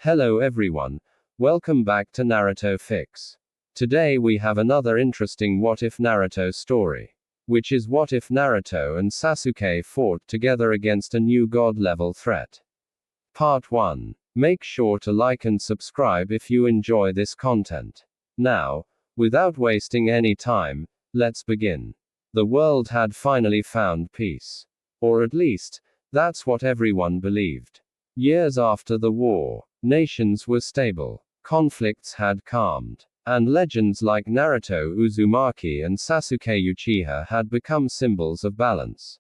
Hello everyone, welcome back to Naruto Fix. Today we have another interesting what if Naruto story. Which is what if Naruto and Sasuke fought together against a new god-level threat. Part 1. Make sure to like and subscribe if you enjoy this content. Now, without wasting any time, let's begin. The world had finally found peace. Or at least, that's what everyone believed. Years after the war, nations were stable, conflicts had calmed, and legends like Naruto Uzumaki and Sasuke Uchiha had become symbols of balance.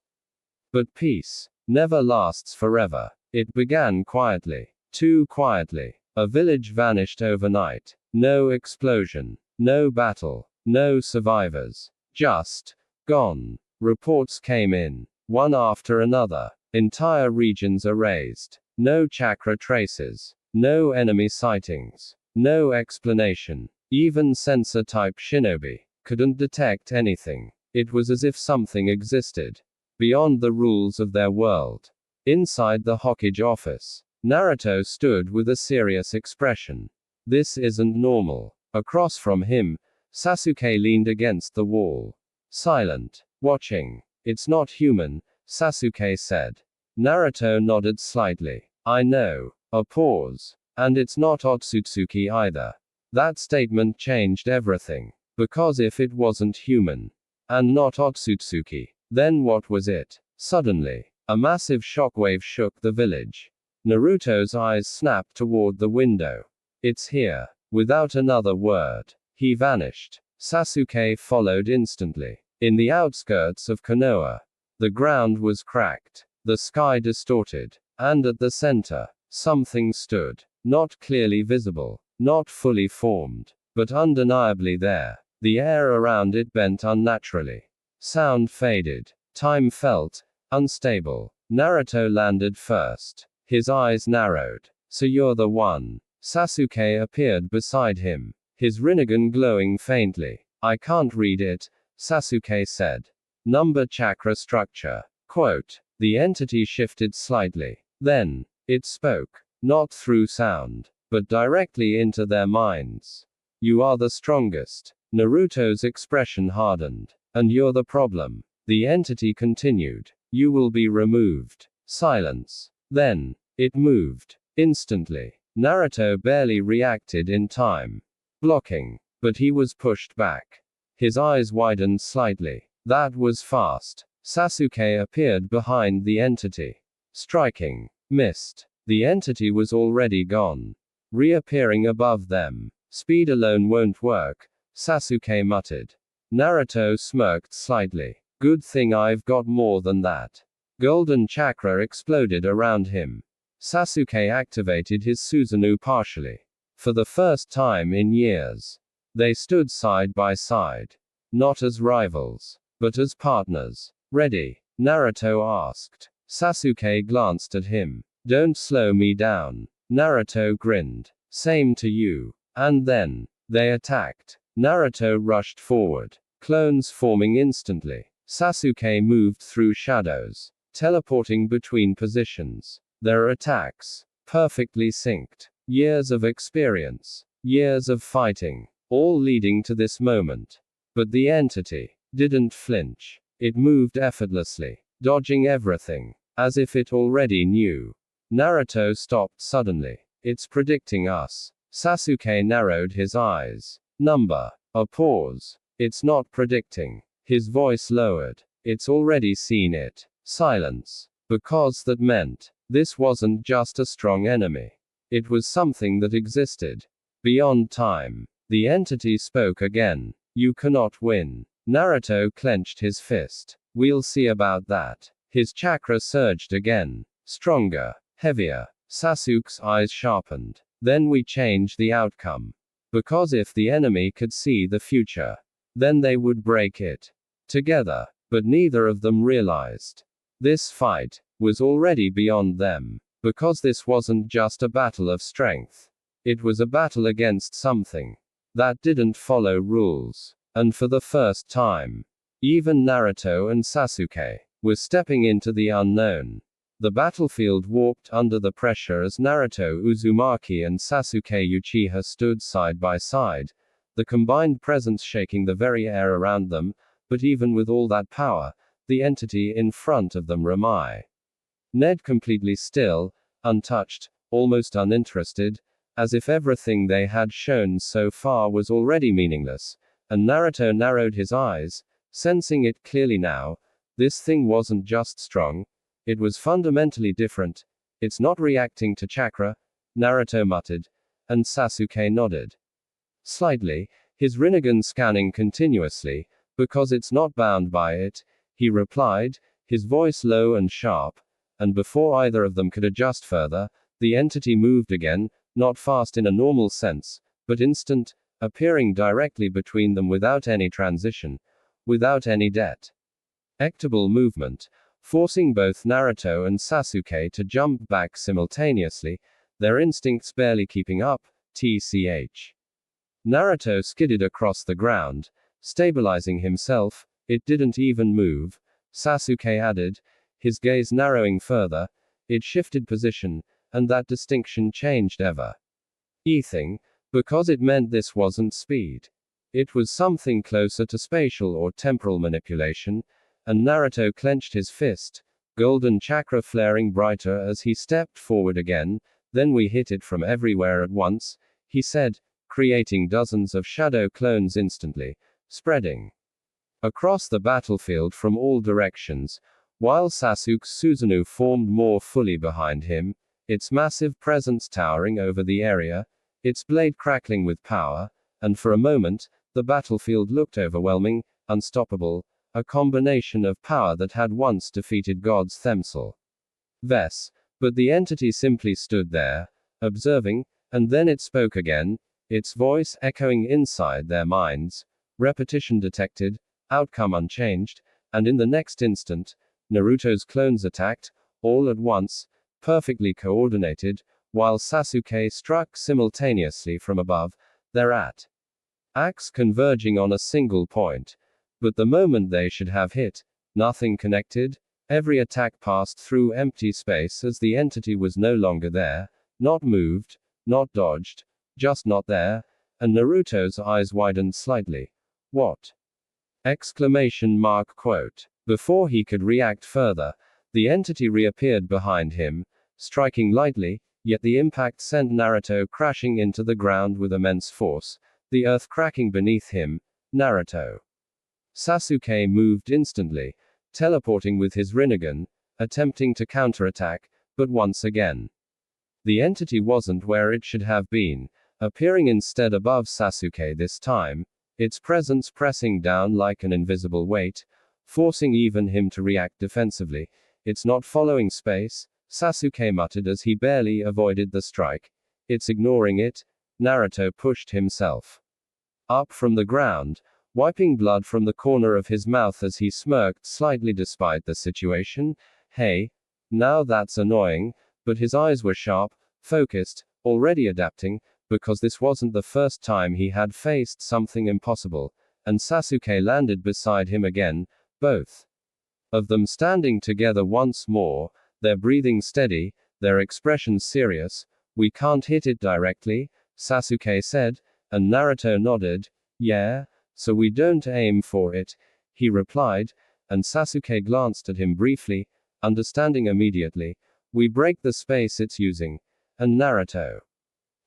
But peace never lasts forever. It began quietly, too quietly. A village vanished overnight. No explosion, no battle, no survivors. Just gone. Reports came in, one after another. Entire regions erased. No chakra traces. No enemy sightings. No explanation. Even sensor-type shinobi couldn't detect anything. It was as if something existed beyond the rules of their world. Inside the Hokage office, Naruto stood with a serious expression. This isn't normal. Across from him, Sasuke leaned against the wall. Silent. Watching. It's not human, Sasuke said. Naruto nodded slightly. I know. A pause. And it's not Otsutsuki either. That statement changed everything. Because if it wasn't human, and not Otsutsuki, then what was it? Suddenly, a massive shockwave shook the village. Naruto's eyes snapped toward the window. It's here. Without another word, he vanished. Sasuke followed instantly. In the outskirts of Konoha, the ground was cracked, the sky distorted, and at the center, something stood. Not clearly visible, not fully formed, but undeniably there. The air around it bent unnaturally. Sound faded. Time felt unstable. Naruto landed first. His eyes narrowed. So you're the one. Sasuke appeared beside him, his Rinnegan glowing faintly. I can't read it, Sasuke said. Number chakra structure. Quote. The entity shifted slightly. Then, it spoke. Not through sound, but directly into their minds. You are the strongest. Naruto's expression hardened. And you're the problem. The entity continued. You will be removed. Silence. Then, it moved. Instantly. Naruto barely reacted in time. Blocking. But he was pushed back. His eyes widened slightly. That was fast. Sasuke appeared behind the entity. Striking. Missed. The entity was already gone. Reappearing above them. Speed alone won't work, Sasuke muttered. Naruto smirked slightly. Good thing I've got more than that. Golden chakra exploded around him. Sasuke activated his Susanoo partially. For the first time in years. They stood side by side. Not as rivals, but as partners. Ready? Naruto asked. Sasuke glanced at him. Don't slow me down. Naruto grinned. Same to you. And then, they attacked. Naruto rushed forward. Clones forming instantly. Sasuke moved through shadows, teleporting between positions. Their attacks, perfectly synced. Years of experience. Years of fighting. All leading to this moment. But the entity didn't flinch. It moved effortlessly, dodging everything, as if it already knew. Naruto stopped suddenly. It's predicting us. Sasuke narrowed his eyes. Number. A pause. It's not predicting. His voice lowered. It's already seen it. Silence. Because that meant, this wasn't just a strong enemy. It was something that existed beyond time. The entity spoke again. You cannot win. Naruto clenched his fist. We'll see about that. His chakra surged again. Stronger. Heavier. Sasuke's eyes sharpened. Then we change the outcome. Because if the enemy could see the future, then they would break it together. But neither of them realized. This fight was already beyond them. Because this wasn't just a battle of strength. It was a battle against something that didn't follow rules. And for the first time, even Naruto and Sasuke were stepping into the unknown. The battlefield warped under the pressure as Naruto Uzumaki and Sasuke Uchiha stood side by side, the combined presence shaking the very air around them, but even with all that power, the entity in front of them remained completely still, untouched, almost uninterested, as if everything they had shown so far was already meaningless, and Naruto narrowed his eyes, sensing it clearly now. This thing wasn't just strong, it was fundamentally different. It's not reacting to chakra, Naruto muttered, and Sasuke nodded slightly, his Rinnegan scanning continuously. Because it's not bound by it, he replied, his voice low and sharp, and before either of them could adjust further, the entity moved again, not fast in a normal sense, but instant, appearing directly between them without any transition, without any detectable movement, forcing both Naruto and Sasuke to jump back simultaneously, their instincts barely keeping up. Tch. Naruto skidded across the ground, stabilizing himself. It didn't even move, Sasuke added, his gaze narrowing further. It shifted position, and that distinction changed everything, because it meant this wasn't speed. It was something closer to spatial or temporal manipulation, and Naruto clenched his fist, golden chakra flaring brighter as he stepped forward again. Then we hit it from everywhere at once, he said, creating dozens of shadow clones instantly, spreading across the battlefield from all directions, while Sasuke's Susanoo formed more fully behind him, its massive presence towering over the area, its blade crackling with power, and for a moment, the battlefield looked overwhelming, unstoppable, a combination of power that had once defeated God's Themsel. Ves. But the entity simply stood there, observing, and then it spoke again, its voice echoing inside their minds, repetition detected, outcome unchanged, and in the next instant, Naruto's clones attacked, all at once, perfectly coordinated, while Sasuke struck simultaneously from above, their attacks converging on a single point. But the moment they should have hit, nothing connected. Every attack passed through empty space as the entity was no longer there, not moved, not dodged, just not there, and Naruto's eyes widened slightly. What? Exclamation mark quote. Before he could react further, the entity reappeared behind him, striking lightly, yet the impact sent Naruto crashing into the ground with immense force, the earth cracking beneath him. Naruto. Sasuke moved instantly, teleporting with his Rinnegan, attempting to counterattack, but once again, the entity wasn't where it should have been, appearing instead above Sasuke this time, its presence pressing down like an invisible weight, forcing even him to react defensively. It's not following space, Sasuke muttered as he barely avoided the strike. It's ignoring it. Naruto pushed himself up from the ground, wiping blood from the corner of his mouth as he smirked slightly despite the situation. Hey, now that's annoying, but his eyes were sharp, focused, already adapting, because this wasn't the first time he had faced something impossible, and Sasuke landed beside him again, both of them standing together once more, their breathing steady, their expressions serious. We can't hit it directly, Sasuke said, and Naruto nodded. Yeah? So we don't aim for it, he replied, and Sasuke glanced at him briefly, understanding immediately. We break the space it's using. And Naruto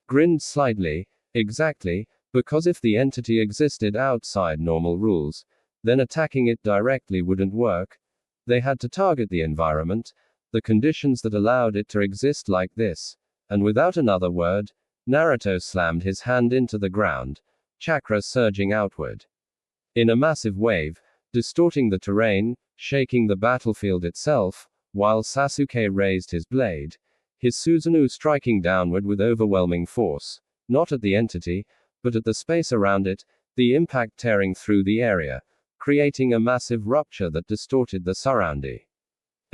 grinned slightly. Exactly, because if the entity existed outside normal rules, then attacking it directly wouldn't work. They had to target the environment, the conditions that allowed it to exist like this. And without another word, Naruto slammed his hand into the ground, chakra surging outward in a massive wave, distorting the terrain, shaking the battlefield itself, while Sasuke raised his blade, his Susanoo striking downward with overwhelming force, not at the entity, but at the space around it, the impact tearing through the area, creating a massive rupture that distorted the surrounding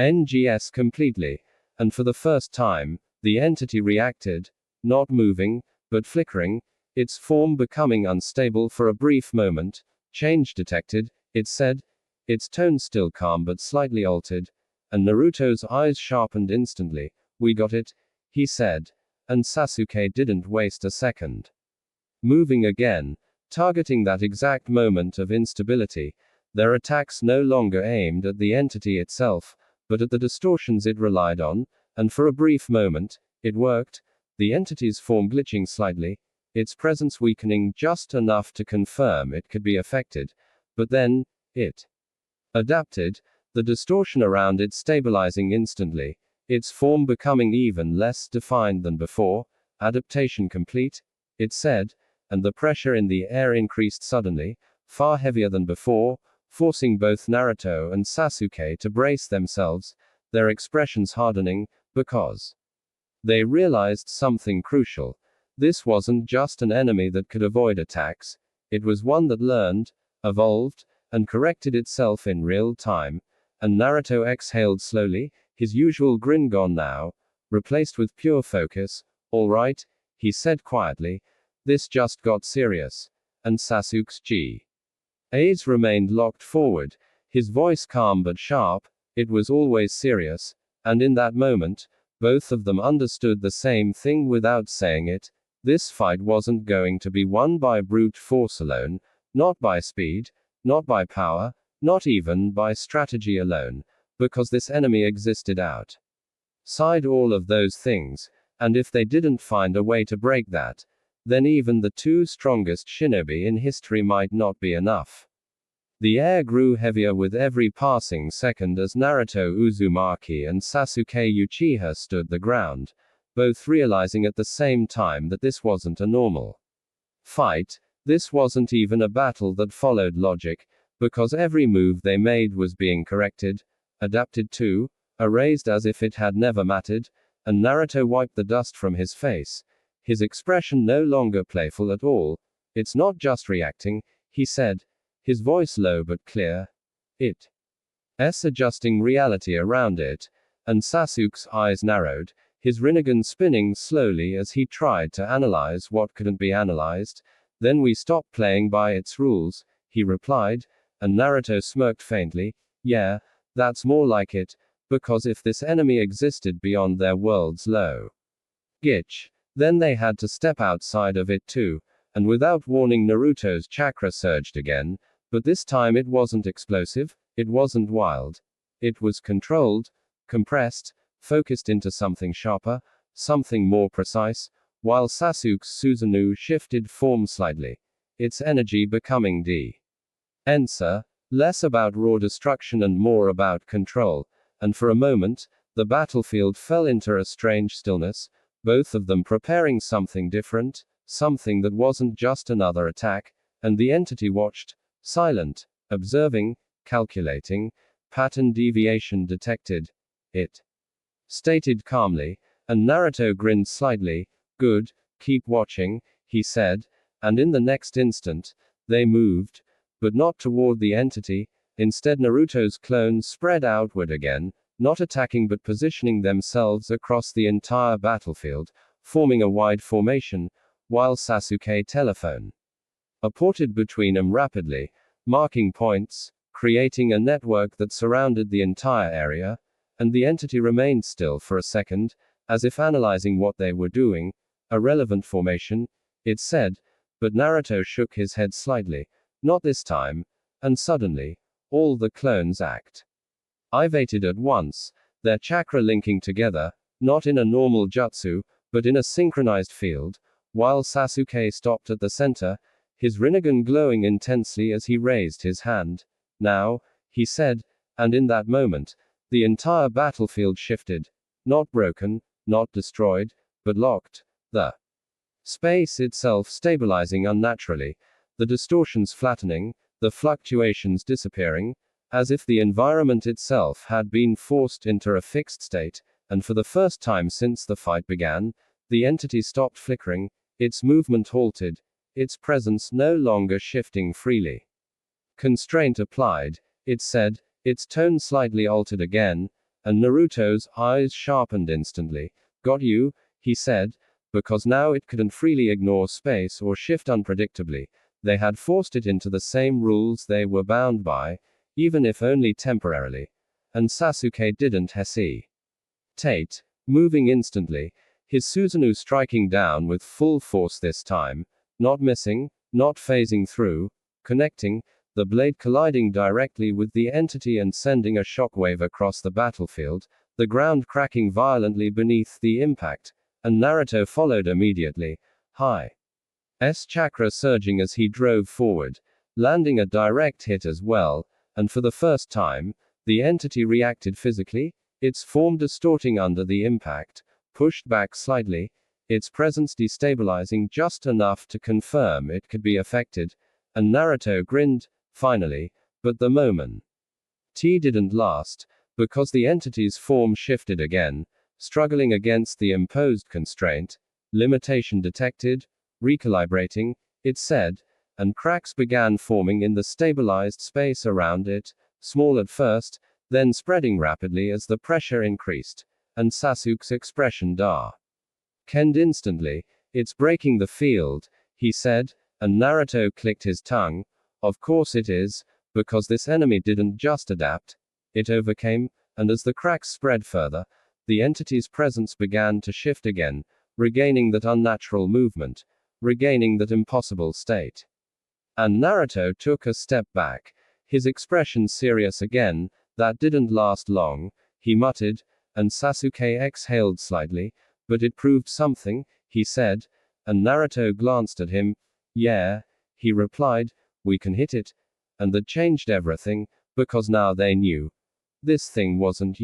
NGS completely, and for the first time, the entity reacted, not moving, but flickering, its form becoming unstable for a brief moment. Change detected, it said, its tone still calm but slightly altered. and Naruto's eyes sharpened instantly. "We got it," he said. And Sasuke didn't waste a second. Moving again, targeting that exact moment of instability, their attacks no longer aimed at the entity itself, but at the distortions it relied on, and for a brief moment, it worked, the entity's form glitching slightly, its presence weakening just enough to confirm it could be affected, but then, it adapted, the distortion around it stabilizing instantly, its form becoming even less defined than before. "Adaptation complete," it said, and the pressure in the air increased suddenly, far heavier than before, forcing both Naruto and Sasuke to brace themselves, their expressions hardening, because they realized something crucial. This wasn't just an enemy that could avoid attacks, it was one that learned, evolved, and corrected itself in real time. And Naruto exhaled slowly, his usual grin gone now, replaced with pure focus. "All right," he said quietly, "this just got serious." And Sasuke's gaze remained locked forward, his voice calm but sharp. It was always serious, and in that moment, both of them understood the same thing without saying it. This fight wasn't going to be won by brute force alone, not by speed, not by power, not even by strategy alone, because this enemy existed outside all of those things, and if they didn't find a way to break that, then even the two strongest shinobi in history might not be enough. The air grew heavier with every passing second as Naruto Uzumaki and Sasuke Uchiha stood the ground, both realizing at the same time that this wasn't a normal fight, this wasn't even a battle that followed logic, because every move they made was being corrected, adapted to, erased as if it had never mattered, and Naruto wiped the dust from his face, his expression no longer playful at all. "It's not just reacting," he said, his voice low but clear. "It's adjusting reality around it." And Sasuke's eyes narrowed, his Rinnegan spinning slowly as he tried to analyze what couldn't be analyzed. "Then we stop playing by its rules," he replied, and Naruto smirked faintly. "Yeah, that's more like it, because if this enemy existed beyond their world's logic, then they had to step outside of it too." And without warning, Naruto's chakra surged again, but this time it wasn't explosive, it wasn't wild. It was controlled, compressed, focused into something sharper, something more precise, while Sasuke's Susanoo shifted form slightly, its energy becoming denser, less about raw destruction and more about control, and for a moment, the battlefield fell into a strange stillness, both of them preparing something different, something that wasn't just another attack, and the entity watched, silent, observing, calculating. "Pattern deviation detected," it stated calmly, and Naruto grinned slightly. "Good, keep watching," he said, and in the next instant, they moved, but not toward the entity. Instead, Naruto's clones spread outward again, not attacking but positioning themselves across the entire battlefield, forming a wide formation, while Sasuke teleported between them rapidly, marking points, creating a network that surrounded the entire area, and the entity remained still for a second, as if analyzing what they were doing. "A relevant formation," it said, but Naruto shook his head slightly. "Not this time." And suddenly, all the clones activated at once, their chakra linking together, not in a normal jutsu, but in a synchronized field, while Sasuke stopped at the center, his Rinnegan glowing intensely as he raised his hand. "Now," he said, and in that moment, the entire battlefield shifted. Not broken, not destroyed, but locked. The space itself stabilizing unnaturally, the distortions flattening, the fluctuations disappearing, as if the environment itself had been forced into a fixed state, and for the first time since the fight began, the entity stopped flickering, its movement halted, its presence no longer shifting freely. "Constraint applied," it said, its tone slightly altered again, and Naruto's eyes sharpened instantly. "Got you," he said, because now it couldn't freely ignore space or shift unpredictably. They had forced it into the same rules they were bound by, even if only temporarily. and Sasuke didn't hesitate, moving instantly, his Susanoo striking down with full force this time, not missing, not phasing through, connecting, the blade colliding directly with the entity and sending a shockwave across the battlefield, the ground cracking violently beneath the impact, and Naruto followed immediately, high S chakra surging as he drove forward, landing a direct hit as well, and for the first time, the entity reacted physically, its form distorting under the impact, pushed back slightly, its presence destabilizing just enough to confirm it could be affected, and Naruto grinned, finally, but the moment didn't last, because the entity's form shifted again, struggling against the imposed constraint, limitation detected, recalibrating, it said, and cracks began forming in the stabilized space around it, small at first, then spreading rapidly as the pressure increased, and Sasuke's expression darkened instantly. It's breaking the field, he said, and Naruto clicked his tongue. Of course it is, because this enemy didn't just adapt, it overcame, and as the cracks spread further, the entity's presence began to shift again, regaining that unnatural movement, regaining that impossible state. And Naruto took a step back, his expression serious again. That didn't last long, he muttered, and Sasuke exhaled slightly, but it proved something, he said, and Naruto glanced at him. Yeah, he replied, we can hit it, and that changed everything, because now they knew. This thing wasn't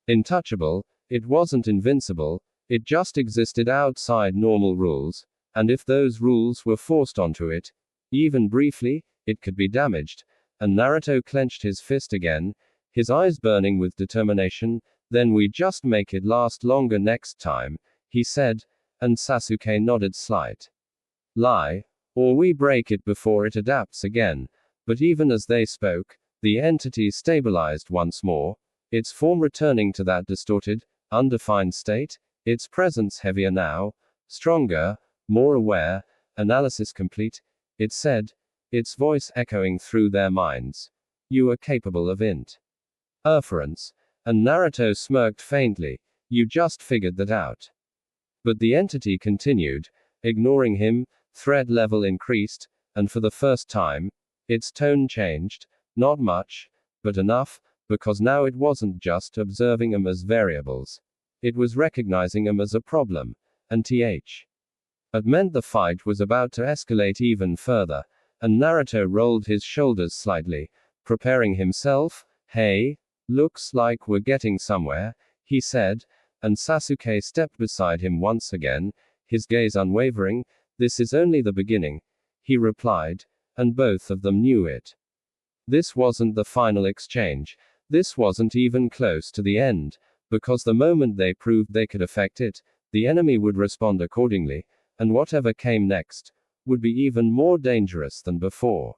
untouchable, it wasn't invincible, it just existed outside normal rules, and if those rules were forced onto it, even briefly, it could be damaged, and Naruto clenched his fist again, his eyes burning with determination. Then we just make it last longer next time, he said, and Sasuke nodded slightly. Or we break it before it adapts again. But even as they spoke, the entity stabilized once more, its form returning to that distorted, undefined state, its presence heavier now, stronger, more aware. Analysis complete, it said, its voice echoing through their minds. You are capable of interference. And Naruto smirked faintly. You just figured that out. But the entity continued, ignoring him, threat level increased, and for the first time, its tone changed, not much, but enough, because now it wasn't just observing them as variables. It was recognizing them as a problem, and it meant the fight was about to escalate even further, and Naruto rolled his shoulders slightly, preparing himself. Hey, looks like we're getting somewhere, he said, and Sasuke stepped beside him once again, his gaze unwavering. This is only the beginning, he replied, and both of them knew it. This wasn't the final exchange, this wasn't even close to the end, because the moment they proved they could affect it, the enemy would respond accordingly, and whatever came next would be even more dangerous than before.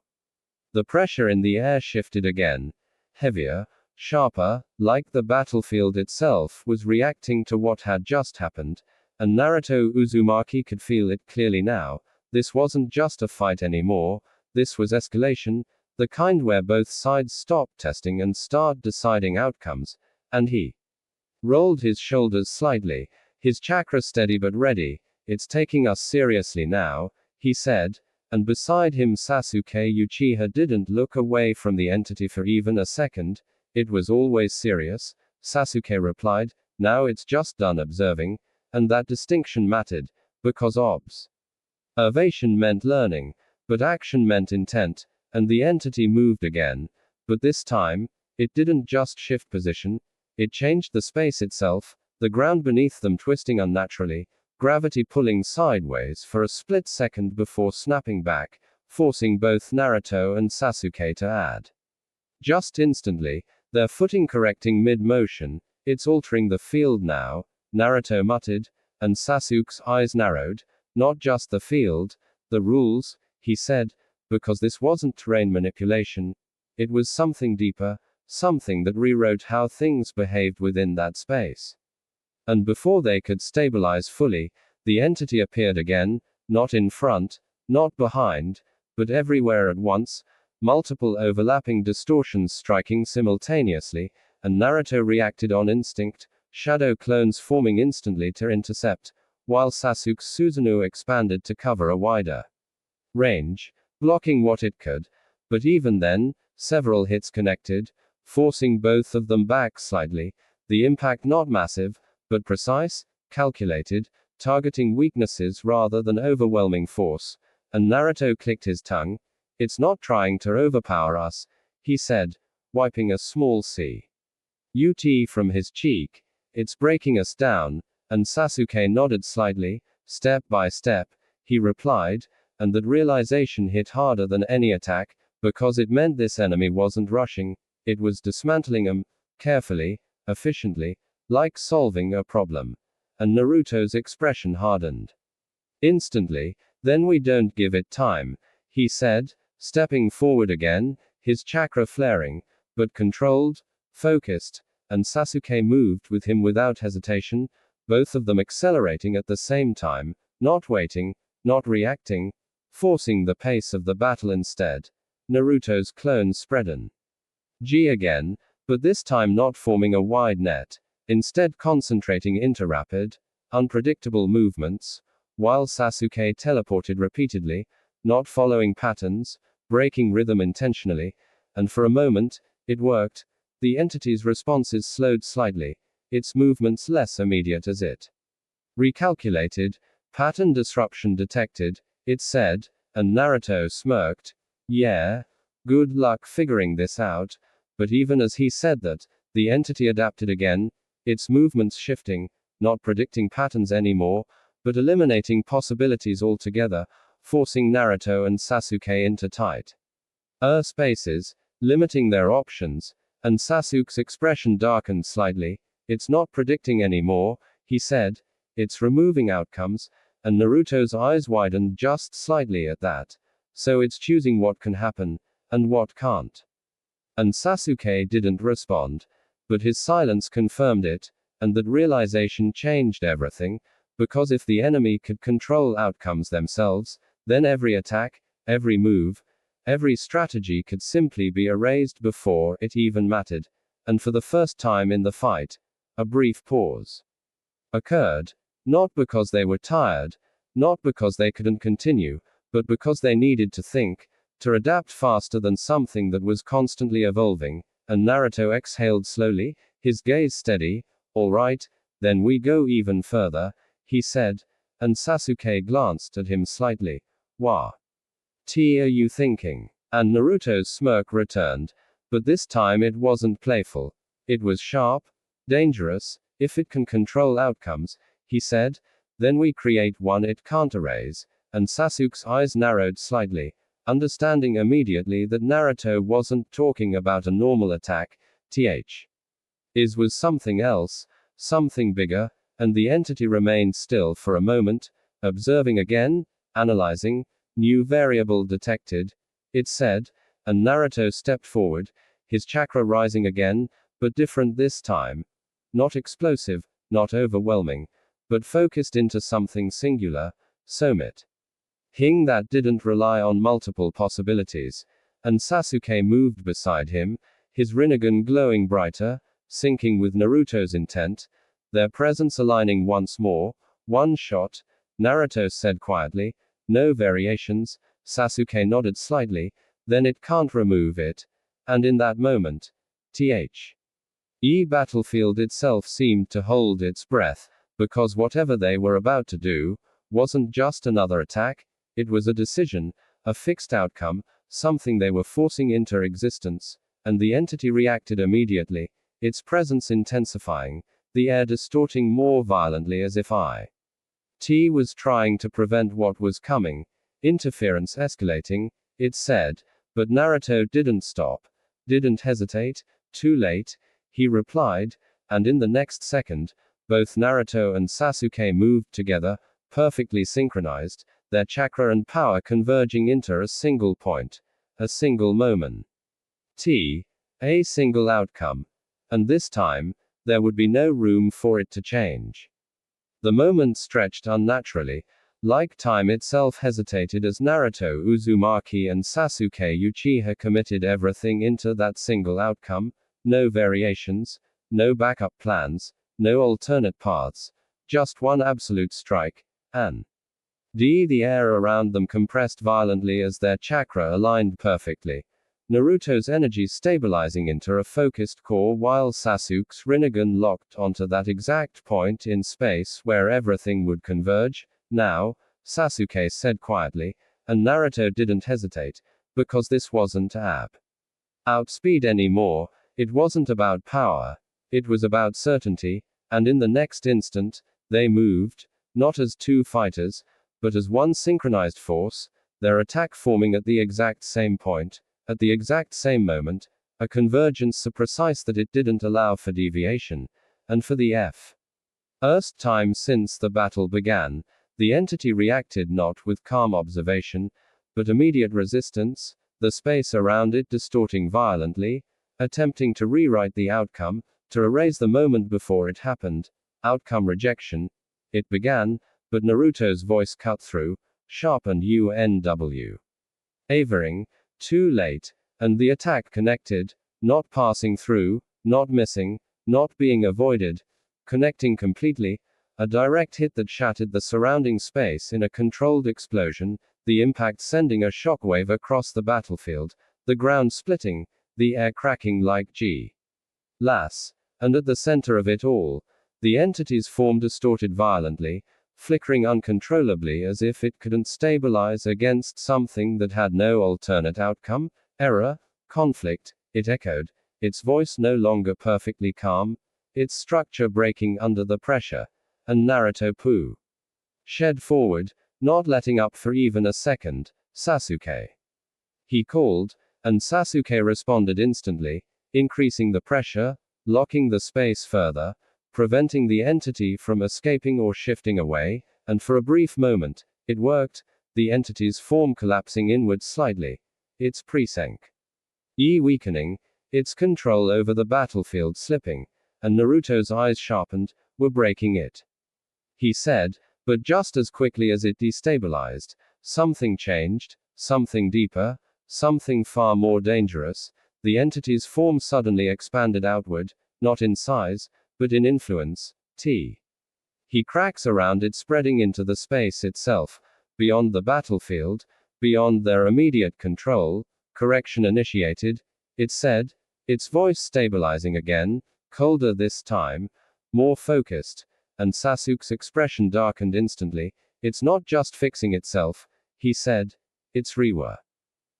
The pressure in the air shifted again, heavier, sharper, like the battlefield itself was reacting to what had just happened, and Naruto Uzumaki could feel it clearly now. This wasn't just a fight anymore, this was escalation, the kind where both sides stop testing and start deciding outcomes, and he rolled his shoulders slightly, his chakra steady but ready. It's taking us seriously now, he said, and beside him Sasuke Uchiha didn't look away from the entity for even a second. It was always serious, Sasuke replied, now it's just done observing, and that distinction mattered, because observation meant learning, but action meant intent, and the entity moved again, but this time, it didn't just shift position, it changed the space itself, the ground beneath them twisting unnaturally, gravity pulling sideways for a split second before snapping back, forcing both Naruto and Sasuke to add. Just instantly, their footing correcting mid-motion. It's altering the field now, Naruto muttered, and Sasuke's eyes narrowed. Not just the field, the rules, he said, because this wasn't terrain manipulation. It was something deeper, something that rewrote how things behaved within that space. And before they could stabilize fully, the entity appeared again, not in front, not behind, but everywhere at once, multiple overlapping distortions striking simultaneously, and Naruto reacted on instinct, shadow clones forming instantly to intercept, while Sasuke's Susanoo expanded to cover a wider range, blocking what it could. But even then, several hits connected, forcing both of them back slightly, the impact not massive, but precise, calculated, targeting weaknesses rather than overwhelming force. And Naruto clicked his tongue. "It's not trying to overpower us," he said, wiping a small cut from his cheek. "It's breaking us down." And Sasuke nodded slightly. "Step by step," he replied, and that realization hit harder than any attack, because it meant this enemy wasn't rushing, it was dismantling them, carefully, efficiently, like solving a problem. And Naruto's expression hardened instantly. "Then we don't give it time," he said, stepping forward again, his chakra flaring, but controlled, focused, and Sasuke moved with him without hesitation, both of them accelerating at the same time, not waiting, not reacting, forcing the pace of the battle instead. Naruto's clones spread an G again, but this time not forming a wide net, instead concentrating into rapid, unpredictable movements, while Sasuke teleported repeatedly, not following patterns, breaking rhythm intentionally, and for a moment, it worked. The entity's responses slowed slightly, its movements less immediate as it recalculated. "Pattern disruption detected," it said, and Naruto smirked. "Yeah, good luck figuring this out." But even as he said that, the entity adapted again, its movements shifting, not predicting patterns anymore, but eliminating possibilities altogether, forcing Naruto and Sasuke into tight spaces, limiting their options. And Sasuke's expression darkened slightly. "It's not predicting anymore," he said, "it's removing outcomes." And Naruto's eyes widened just slightly at that. "So it's choosing what can happen, and what can't." And Sasuke didn't respond. But his silence confirmed it, and that realization changed everything, because if the enemy could control outcomes themselves, then every attack, every move, every strategy could simply be erased before it even mattered. And for the first time in the fight, a brief pause occurred. Not because they were tired, not because they couldn't continue, but because they needed to think, to adapt faster than something that was constantly evolving. And Naruto exhaled slowly, his gaze steady. "All right, then we go even further," he said, and Sasuke glanced at him slightly. "What are you thinking?" And Naruto's smirk returned, but this time it wasn't playful. It was sharp, dangerous. "If it can control outcomes," he said, "then we create one it can't erase." And Sasuke's eyes narrowed slightly, understanding immediately that Naruto wasn't talking about a normal attack. It was something else, something bigger. And the entity remained still for a moment, observing again, analyzing. "New variable detected," it said, and Naruto stepped forward, his chakra rising again, but different this time. Not explosive, not overwhelming, but focused into something singular, somit hing that didn't rely on multiple possibilities. And Sasuke moved beside him, his Rinnegan glowing brighter, syncing with Naruto's intent, their presence aligning once more. "One shot," Naruto said quietly. "No variations." Sasuke nodded slightly. "Then it can't remove it." And in that moment, the battlefield itself seemed to hold its breath, because whatever they were about to do wasn't just another attack, it was a decision, a fixed outcome, something they were forcing into existence. And the entity reacted immediately, its presence intensifying, the air distorting more violently as if it was trying to prevent what was coming. Interference escalating, it said. But Naruto didn't stop, didn't hesitate. "Too late," he replied, and in the next second, both Naruto and Sasuke moved together, perfectly synchronized, their chakra and power converging into a single point, a single moment, a single outcome. And this time, there would be no room for it to change. The moment stretched unnaturally, like time itself hesitated as Naruto Uzumaki and Sasuke Uchiha committed everything into that single outcome. no variations, no backup plans, no alternate paths, just one absolute strike, and the air around them compressed violently as their chakra aligned perfectly. Naruto's energy stabilizing into a focused core while Sasuke's Rinnegan locked onto that exact point in space where everything would converge. Now, Sasuke said quietly, and Naruto didn't hesitate, because this wasn't outspeed anymore. It wasn't about power. It was about certainty, and in the next instant, they moved, not as two fighters, but as one synchronized force, their attack forming at the exact same point, at the exact same moment, a convergence so precise that it didn't allow for deviation, and for the first time since the battle began, the entity reacted not with calm observation, but immediate resistance, the space around it distorting violently, attempting to rewrite the outcome, to erase the moment before it happened. Outcome rejection. It began, but Naruto's voice cut through, sharp and unwavering. Too late, and the attack connected, not passing through, not missing, not being avoided, connecting completely, a direct hit that shattered the surrounding space in a controlled explosion, the impact sending a shockwave across the battlefield, the ground splitting, the air cracking like glass. And at the center of it all, the entity's form distorted violently, flickering uncontrollably as if it couldn't stabilize against something that had no alternate outcome. Error, conflict, it echoed, its voice no longer perfectly calm, its structure breaking under the pressure. And Naruto shed forward, not letting up for even a second. Sasuke. He called, and Sasuke responded instantly, increasing the pressure, locking the space further, preventing the entity from escaping or shifting away, and for a brief moment, it worked, the entity's form collapsing inward slightly, its weakening, its control over the battlefield slipping, and Naruto's eyes sharpened, were breaking it. He said, but just as quickly as it destabilized, something changed, something deeper, something far more dangerous. The entity's form suddenly expanded outward, not in size, but in influence. He cracks around it spreading into the space itself, beyond the battlefield, beyond their immediate control. Correction initiated, it said, its voice stabilizing again, colder this time, more focused, and Sasuke's expression darkened instantly. It's not just fixing itself, he said, it's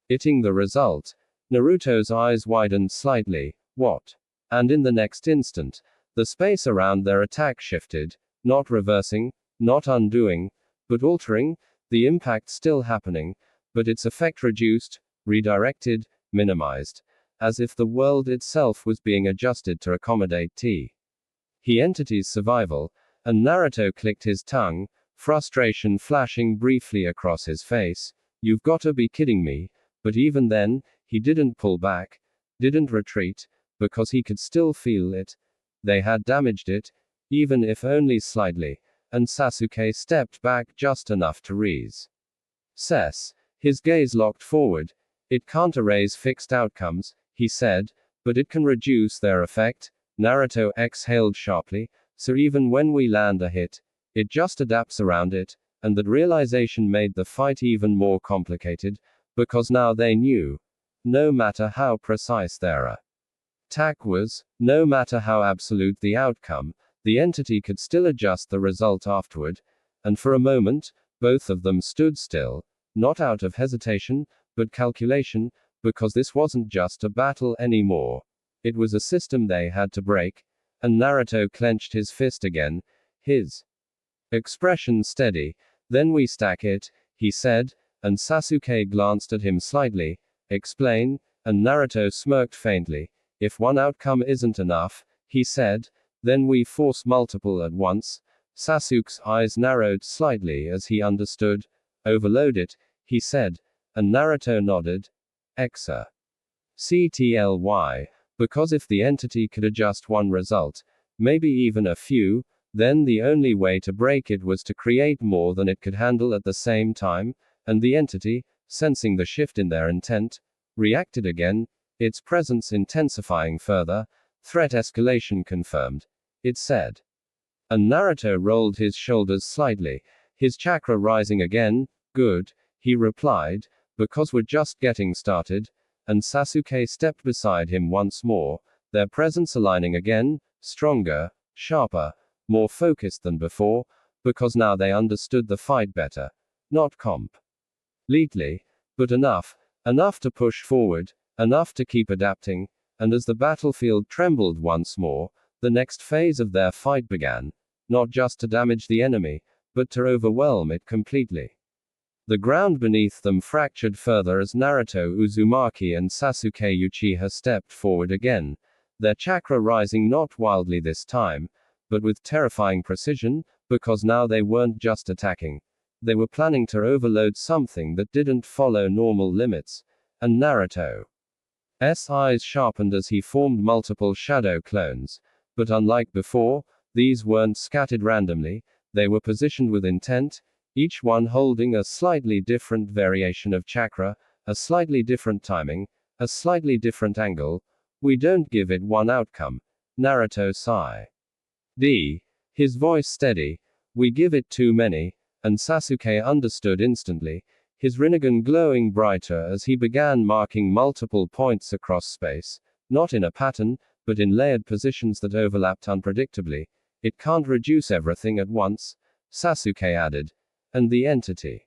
itting the result. Naruto's eyes widened slightly. What? And in the next instant, the space around their attack shifted, not reversing, not undoing, but altering, the impact still happening, but its effect reduced, redirected, minimized, as if the world itself was being adjusted to accommodate the entity's survival. And Naruto clicked his tongue, frustration flashing briefly across his face. You've gotta be kidding me. But even then, he didn't pull back, didn't retreat, because he could still feel it. They had damaged it, even if only slightly, and Sasuke stepped back just enough to recess. His gaze locked forward. It can't erase fixed outcomes, he said, but it can reduce their effect. Naruto exhaled sharply, so even when we land a hit, it just adapts around it, and that realization made the fight even more complicated. Because now they knew, no matter how precise their attack was, no matter how absolute the outcome, the entity could still adjust the result afterward, and for a moment, both of them stood still, not out of hesitation, but calculation, because this wasn't just a battle anymore. It was a system they had to break, and Naruto clenched his fist again, his expression steady. Then we stack it, he said. And Sasuke glanced at him slightly. Explain, and Naruto smirked faintly. If one outcome isn't enough, he said, then we force multiple at once. Sasuke's eyes narrowed slightly as he understood. Overload it, he said, and Naruto nodded. CTLY. Because if the entity could adjust one result, maybe even a few, then the only way to break it was to create more than it could handle at the same time. And the entity, sensing the shift in their intent, reacted again. its presence intensifying further, threat escalation confirmed, it said. And Naruto rolled his shoulders slightly, his chakra rising again. Good, he replied, because we're just getting started. And Sasuke stepped beside him once more, their presence aligning again, stronger, sharper, more focused than before, because now they understood the fight better. Not completely, but enough to push forward, enough to keep adapting. And as the battlefield trembled once more, the next phase of their fight began, not just to damage the enemy, but to overwhelm it completely. The ground beneath them fractured further as Naruto Uzumaki and Sasuke Uchiha stepped forward again, their chakra rising not wildly this time, but with terrifying precision, because now they weren't just attacking. They were planning to overload something that didn't follow normal limits, and Naruto's eyes sharpened as he formed multiple shadow clones, but unlike before, these weren't scattered randomly, they were positioned with intent, each one holding a slightly different variation of chakra, a slightly different timing, a slightly different angle. We don't give it one outcome, Naruto sighed. His voice steady. We give it too many, and Sasuke understood instantly, his Rinnegan glowing brighter as he began marking multiple points across space, not in a pattern, but in layered positions that overlapped unpredictably. It can't reduce everything at once, Sasuke added. And the entity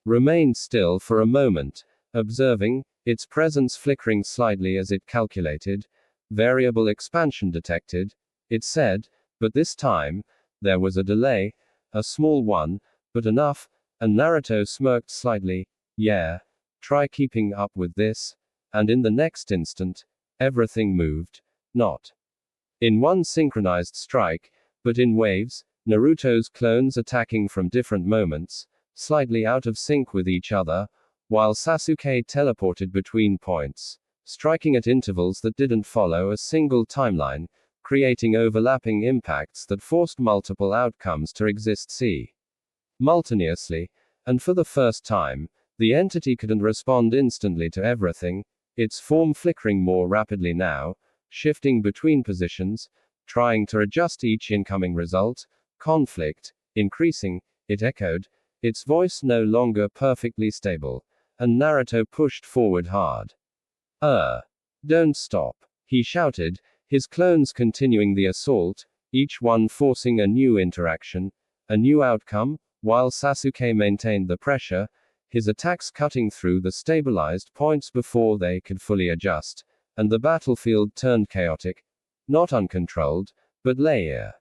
remained still for a moment, observing, its presence flickering slightly as it calculated. Variable expansion detected, it said, but this time, there was a delay, a small one, but enough, and Naruto smirked slightly. Yeah, try keeping up with this. And in the next instant, everything moved, not in one synchronized strike, but in waves, Naruto's clones attacking from different moments, slightly out of sync with each other, while Sasuke teleported between points, striking at intervals that didn't follow a single timeline, creating overlapping impacts that forced multiple outcomes to exist simultaneously. And for the first time, the entity couldn't respond instantly to everything, its form flickering more rapidly now, shifting between positions, trying to adjust each incoming result. Conflict increasing, it echoed, its voice no longer perfectly stable, and Naruto pushed forward hard. Don't stop, he shouted, his clones continuing the assault, each one forcing a new interaction, a new outcome, while Sasuke maintained the pressure, his attacks cutting through the stabilized points before they could fully adjust, and the battlefield turned chaotic, not uncontrolled, but layered.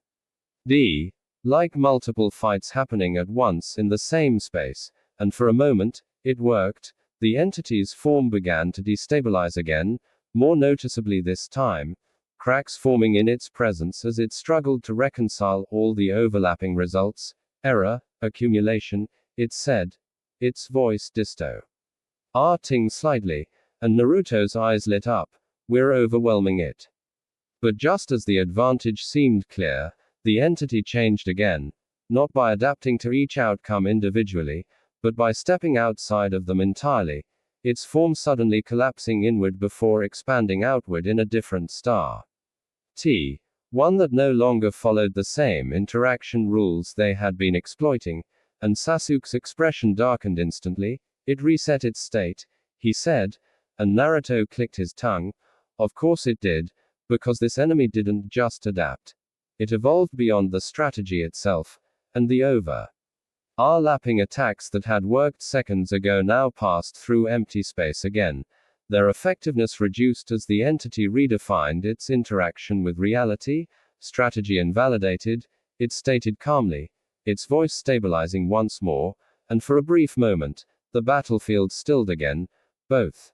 Like multiple fights happening at once in the same space, and for a moment, it worked. The entity's form began to destabilize again, more noticeably this time, cracks forming in its presence as it struggled to reconcile all the overlapping results. Error, accumulation, it said, its voice distorting slightly, and Naruto's eyes lit up. We're overwhelming it. But just as the advantage seemed clear, the entity changed again, not by adapting to each outcome individually, but by stepping outside of them entirely, its form suddenly collapsing inward before expanding outward in a different star. One that no longer followed the same interaction rules they had been exploiting, and Sasuke's expression darkened instantly. It reset its state, he said, and Naruto clicked his tongue. Of course it did, because this enemy didn't just adapt. It evolved beyond the strategy itself, and the overlapping attacks that had worked seconds ago now passed through empty space again, their effectiveness reduced as the entity redefined its interaction with reality. Strategy invalidated, it stated calmly, its voice stabilizing once more, and for a brief moment, the battlefield stilled again, both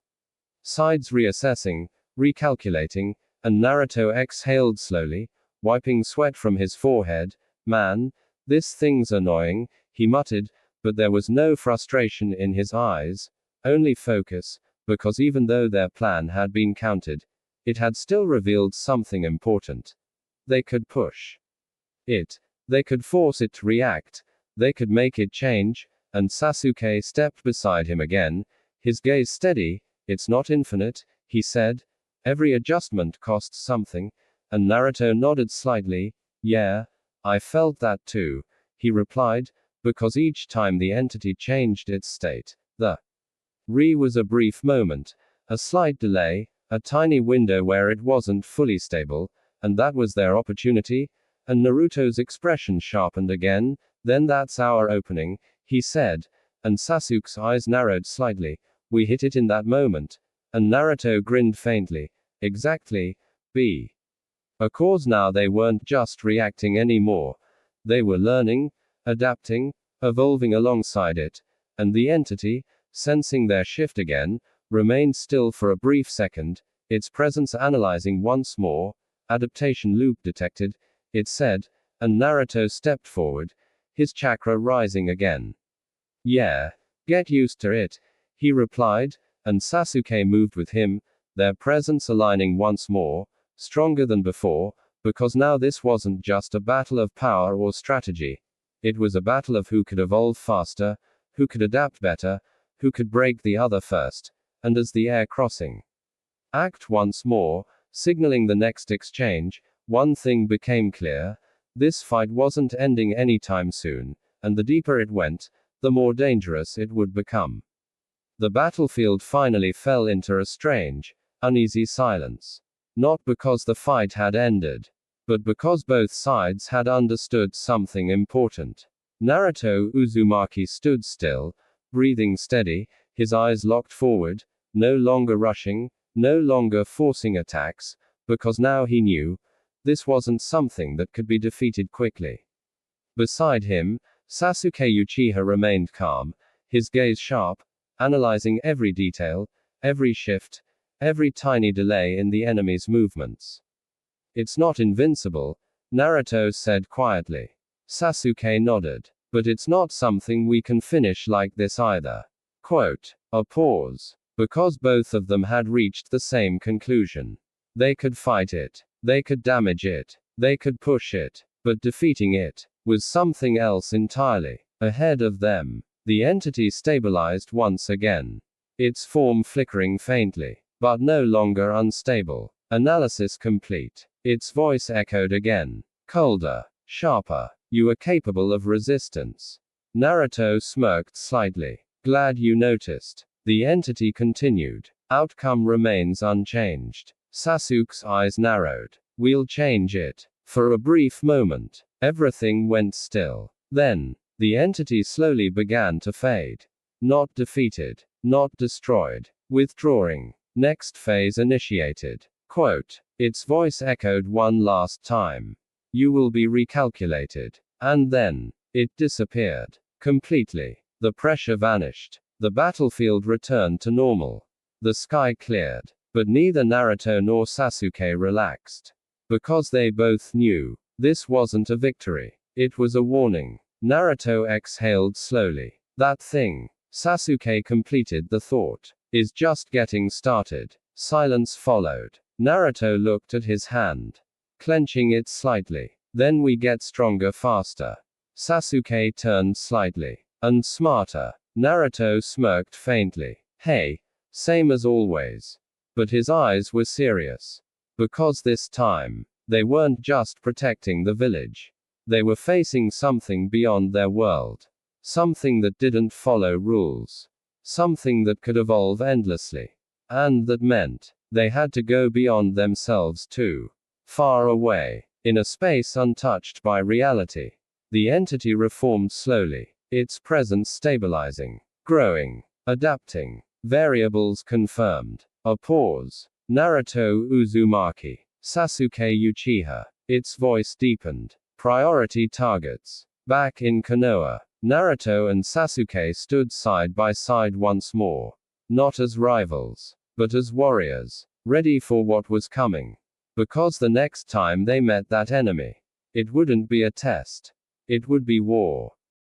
sides reassessing, recalculating, and Naruto exhaled slowly, wiping sweat from his forehead. Man, this thing's annoying, he muttered, but there was no frustration in his eyes, only focus, because even though their plan had been countered, it had still revealed something important. They could push it. They could force it to react. They could make it change, and Sasuke stepped beside him again, his gaze steady. It's not infinite, he said, Every adjustment costs something, and Naruto nodded slightly. Yeah, I felt that too, he replied, because each time the entity changed its state, the was a brief moment, a slight delay, a tiny window where it wasn't fully stable, and that was their opportunity, and Naruto's expression sharpened again. Then that's our opening, he said, and Sasuke's eyes narrowed slightly. We hit it in that moment, and Naruto grinned faintly. Exactly, because now they weren't just reacting anymore. They were learning, adapting, evolving alongside it, and the entity, sensing their shift again, remained still for a brief second, its presence analyzing once more. Adaptation loop detected, it said, and Naruto stepped forward, his chakra rising again. Yeah, get used to it, he replied, and Sasuke moved with him, their presence aligning once more, stronger than before, because now this wasn't just a battle of power or strategy. It was a battle of who could evolve faster, who could adapt better, who could break the other first, and as the air crossing act once more, signaling the next exchange, one thing became clear. This fight wasn't ending anytime soon, and the deeper it went, the more dangerous it would become. The battlefield finally fell into a strange, uneasy silence. Not because the fight had ended, but because both sides had understood something important. Naruto Uzumaki stood still, breathing steady, his eyes locked forward, no longer rushing, no longer forcing attacks, because now he knew, this wasn't something that could be defeated quickly. Beside him, Sasuke Uchiha remained calm, his gaze sharp, analyzing every detail, every shift, every tiny delay in the enemy's movements. It's not invincible, Naruto said quietly. Sasuke nodded. But it's not something we can finish like this either. Quote. A pause. Because both of them had reached the same conclusion. They could fight it. They could damage it. They could push it. But defeating it was something else entirely. Ahead of them, the entity stabilized once again. Its form flickering faintly, but no longer unstable. Analysis complete. Its voice echoed again. Colder. Sharper. You are capable of resistance. Naruto smirked slightly. Glad you noticed. The entity continued. Outcome remains unchanged. Sasuke's eyes narrowed. We'll change it. For a brief moment, everything went still. Then, the entity slowly began to fade. Not defeated. Not destroyed. Withdrawing. Next phase initiated. Quote. Its voice echoed one last time. You will be recalculated. And then, it disappeared. Completely. The pressure vanished. The battlefield returned to normal. The sky cleared. But neither Naruto nor Sasuke relaxed. Because they both knew, this wasn't a victory. It was a warning. Naruto exhaled slowly. That thing, Sasuke completed the thought, is just getting started. Silence followed. Naruto looked at his hand, clenching it slightly. Then we get stronger faster. Sasuke turned slightly. And smarter. Naruto smirked faintly. Hey, same as always. But his eyes were serious. Because this time, they weren't just protecting the village. They were facing something beyond their world. Something that didn't follow rules. Something that could evolve endlessly. And that meant, they had to go beyond themselves too. Far away. In a space untouched by reality. The entity reformed slowly. Its presence stabilizing. Growing. Adapting. Variables confirmed. A pause. Naruto Uzumaki. Sasuke Uchiha. Its voice deepened. Priority targets. Back in Konoha, Naruto and Sasuke stood side by side once more. Not as rivals, but as warriors. Ready for what was coming. Because the next time they met that enemy, it wouldn't be a test. It would be war.